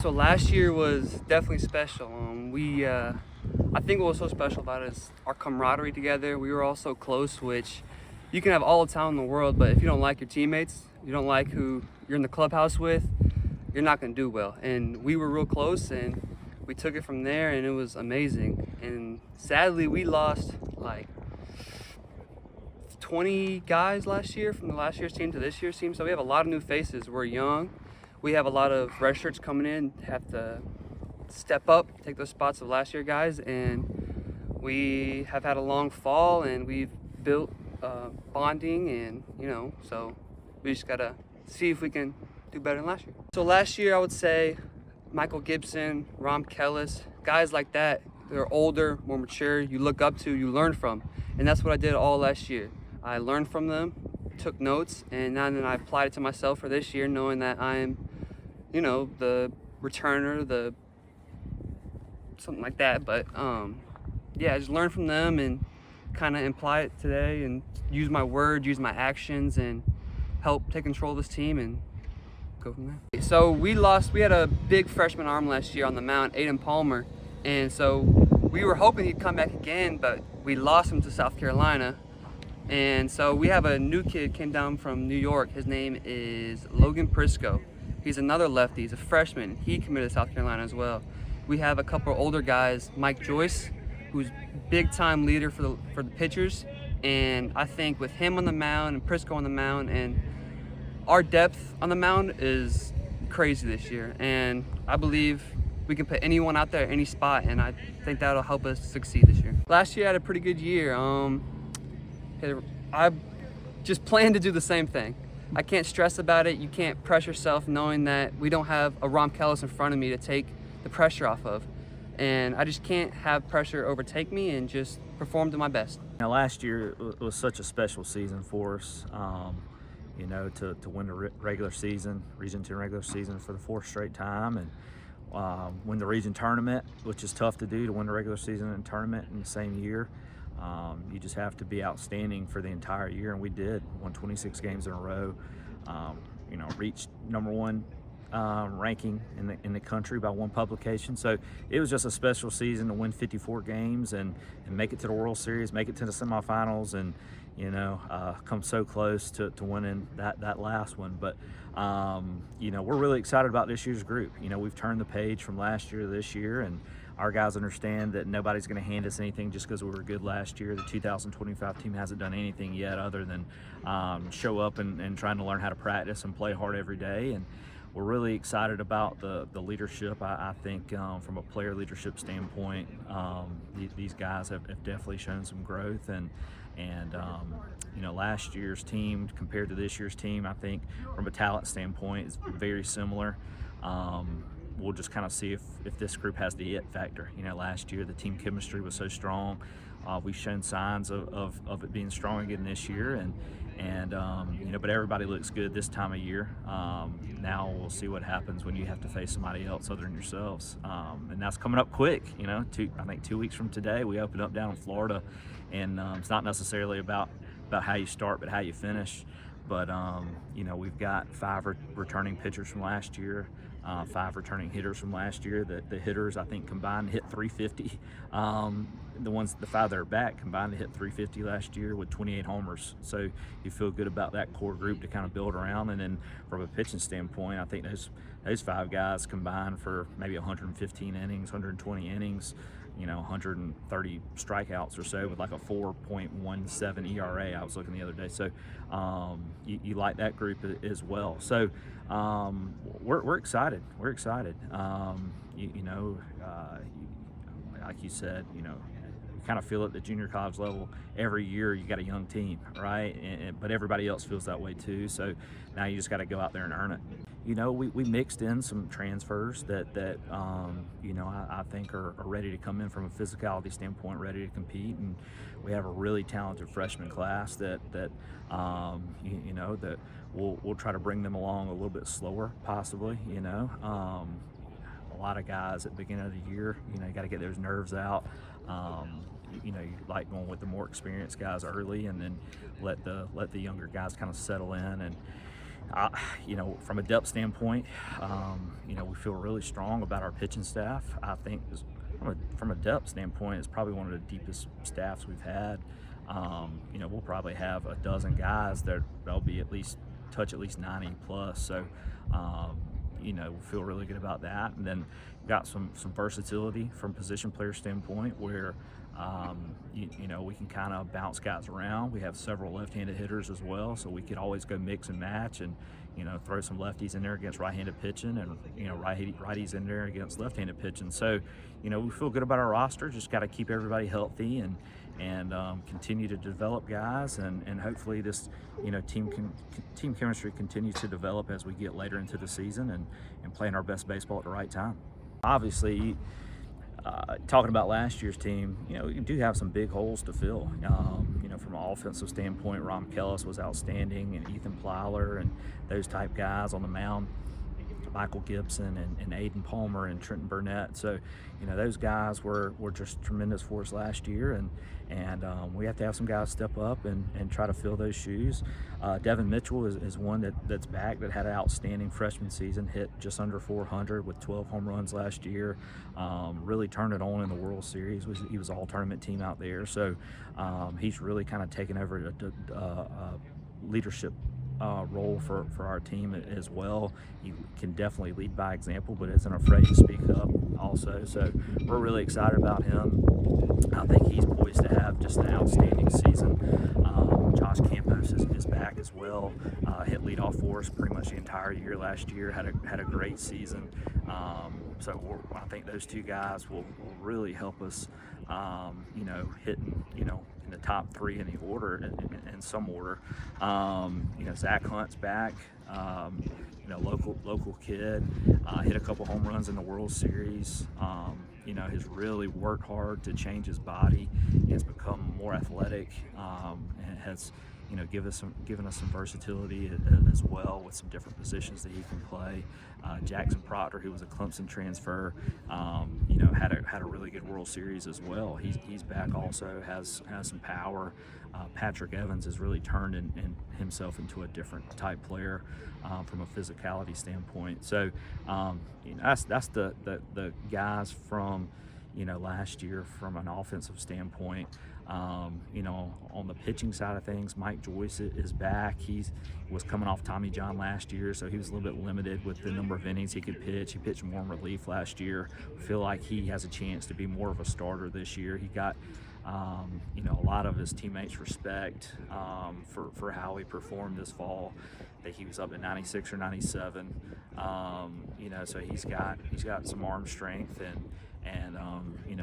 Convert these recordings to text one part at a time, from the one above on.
So last year was definitely special. I think what was so special about it is our camaraderie together. We were all so close, which you can have all the talent in the world, but if you don't like your teammates, you don't like who you're in the clubhouse with, you're not going to do well. And we were real close, and we took it from there, and it was amazing. And sadly, we lost like 20 guys last year from the last year's team to this year's team. So we have a lot of new faces. We're young. We have a lot of red shirts coming in, have to step up, take those spots of last year guys, and we have had a long fall, and we've built bonding, and so we just gotta see if we can do better than last year. So last year, I would say Michael Gibson, Rom Kellis, guys like that. They're older, more mature. You look up to, you learn from, and that's what I did all last year. I learned from them, took notes, and then I applied it to myself for this year, knowing that I'm, the returner, something like that. But yeah, I just learned from them and kind of apply it today, and use my words, use my actions, and help take control of this team and go from there. So we had a big freshman arm last year on the mound, Aiden Palmer, and so we were hoping he'd come back again, but we lost him to South Carolina. And so we have a new kid came down from New York. His name is Logan Prisco. He's another lefty. He's a freshman. He committed to South Carolina as well. We have a couple of older guys, Mike Joyce, who's big time leader for the pitchers. And I think with him on the mound and Prisco on the mound, and our depth on the mound is crazy this year. And I believe we can put anyone out there at any spot, and I think that'll help us succeed this year. Last year I had a pretty good year. I just plan to do the same thing. I can't stress about it. You can't pressure yourself knowing that we don't have a Rom Kellis in front of me to take the pressure off of. And I just can't have pressure overtake me, and just perform to my best. Now, last year was such a special season for us, to win the regular season, Region 10 regular season for the fourth straight time, and win the region tournament, which is tough to do, to win the regular season and tournament in the same year. You just have to be outstanding for the entire year, and we did. Won 26 games in a row. Reached number one ranking in the country by one publication. So it was just a special season to win 54 games and make it to the World Series, make it to the semifinals, and come so close to winning that last one. But we're really excited about this year's group. We've turned the page from last year to this year, and our guys understand that nobody's going to hand us anything just because we were good last year. The 2025 team hasn't done anything yet other than show up and trying to learn how to practice and play hard every day. And we're really excited about the leadership. I think from a player leadership standpoint, these guys have definitely shown some growth. And last year's team compared to this year's team, I think from a talent standpoint, is very similar. We'll just kind of see if this group has the it factor. Last year the team chemistry was so strong. We've shown signs of it being strong again this year, but everybody looks good this time of year. Now we'll see what happens when you have to face somebody else other than yourselves, and that's coming up quick. I think 2 weeks from today we open up down in Florida, and it's not necessarily about how you start, but how you finish. But we've got 5 returning pitchers from last year, 5 returning hitters from last year. The hitters, I think, combined hit 350. The 5 that are back combined to hit 350 last year with 28 homers. So you feel good about that core group to kind of build around. And then from a pitching standpoint, I think those 5 guys combined for maybe 115 innings, 120 innings, 130 strikeouts or so, with like a 4.17 ERA. I was looking the other day. So you like that group as well. So we're excited. We're excited. Like you said, you kind of feel at the junior college level every year you got a young team, right? But everybody else feels that way too. So now you just got to go out there and earn it. We mixed in some transfers that I think are ready to come in from a physicality standpoint, ready to compete, and we have a really talented freshman class that we'll try to bring them along a little bit slower, possibly. A lot of guys at the beginning of the year, you got to get those nerves out. You like going with the more experienced guys early, and then let the younger guys kind of settle in. And From a depth standpoint, we feel really strong about our pitching staff. I think from a depth standpoint, it's probably one of the deepest staffs we've had. We'll probably have a dozen guys that'll be touch at least 90 plus. So, we feel really good about that. And then got some versatility from position player standpoint where, we can kind of bounce guys around. We have several left-handed hitters as well, so we could always go mix and match and, throw some lefties in there against right-handed pitching and, righties in there against left-handed pitching. So, we feel good about our roster. Just got to keep everybody healthy and continue to develop guys, and hopefully this team chemistry continues to develop as we get later into the season and playing our best baseball at the right time. Obviously, talking about last year's team, you do have some big holes to fill. From an offensive standpoint, Ron Kellis was outstanding, and Ethan Plyler and those type guys on the mound. Michael Gibson and Aiden Palmer and Trenton Burnett. So, those guys were just tremendous for us last year, and we have to have some guys step up and try to fill those shoes. Devin Mitchell is one that's back that had an outstanding freshman season, hit just under 400 with 12 home runs last year. Really turned it on in the World Series. He was all tournament team out there. So he's really kind of taken over a leadership role for our team as well. He can definitely lead by example, but isn't afraid to speak up also. So we're really excited about him. I think he's poised to have just an outstanding season. Josh Campos is back as well. Hit leadoff for us pretty much the entire year last year. Had a great season. So I think those two guys will really help us. Hitting in the top three in the order, in some order. Zach Hunt's back. Local kid, hit a couple home runs in the World Series. Has really worked hard to change his body. Has become more athletic, and has given us some versatility as well with some different positions that he can play. Jackson Proctor, who was a Clemson transfer, had a really good World Series as well. He's back also, has some power. Patrick Evans has really turned himself into a different type player from a physicality standpoint. So that's the guys from last year from an offensive standpoint. On the pitching side of things, Mike Joyce is back. He was coming off Tommy John last year, so he was a little bit limited with the number of innings he could pitch. He pitched more in relief last year. I feel like he has a chance to be more of a starter this year. He got a lot of his teammates' respect for how he performed this fall. I think he was up at 96 or 97. So he's got some arm strength and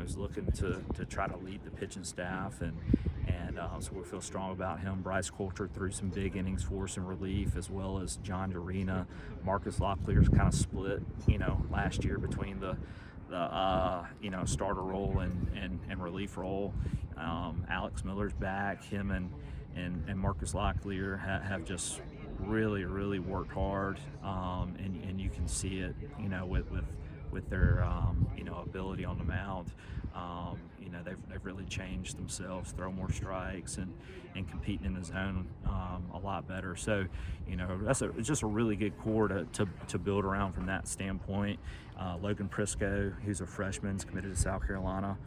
is looking to try to lead the pitching staff, and so we feel strong about him. Bryce Coulter threw some big innings for us in relief, as well as John Dorina. Marcus Locklear's kind of split, last year between the starter role and relief role. Alex Miller's back. Him and Marcus Locklear have just really worked hard, and you can see it, with their ability on the mound. They've really changed themselves, throw more strikes and competing in the zone a lot better. So it's just a really good core to build around from that standpoint. Logan Prisco, who's a freshman, is committed to South Carolina.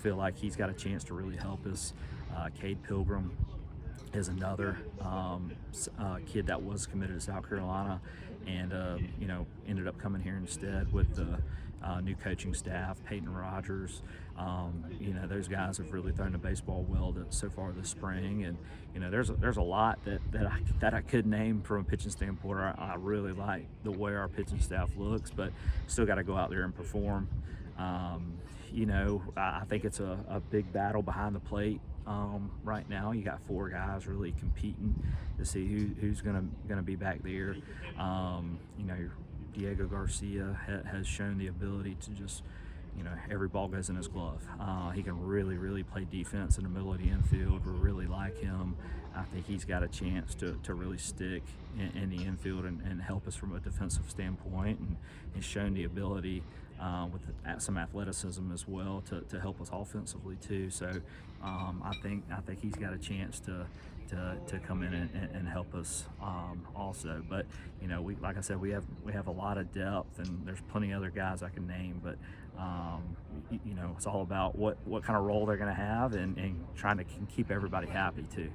Feel like he's got a chance to really help us. Cade Pilgrim is another kid that was committed to South Carolina and ended up coming here instead with the new coaching staff. Peyton Rogers, those guys have really thrown the baseball well so far this spring, and there's a lot that I could name from a pitching standpoint. I really like the way our pitching staff looks, but still got to go out there and perform. I think it's a big battle behind the plate right now. You got four guys really competing to see who's gonna be back there. Diego Garcia has shown the ability to just, every ball goes in his glove. He can really play defense in the middle of the infield. We really like him. I think he's got a chance to really stick in the infield and help us from a defensive standpoint, and he's shown the ability with some athleticism as well to help us offensively too. So I think he's got a chance to come in and help us also. But like I said, we have a lot of depth, and there's plenty of other guys I can name. But it's all about what kind of role they're going to have, and trying to keep everybody happy too.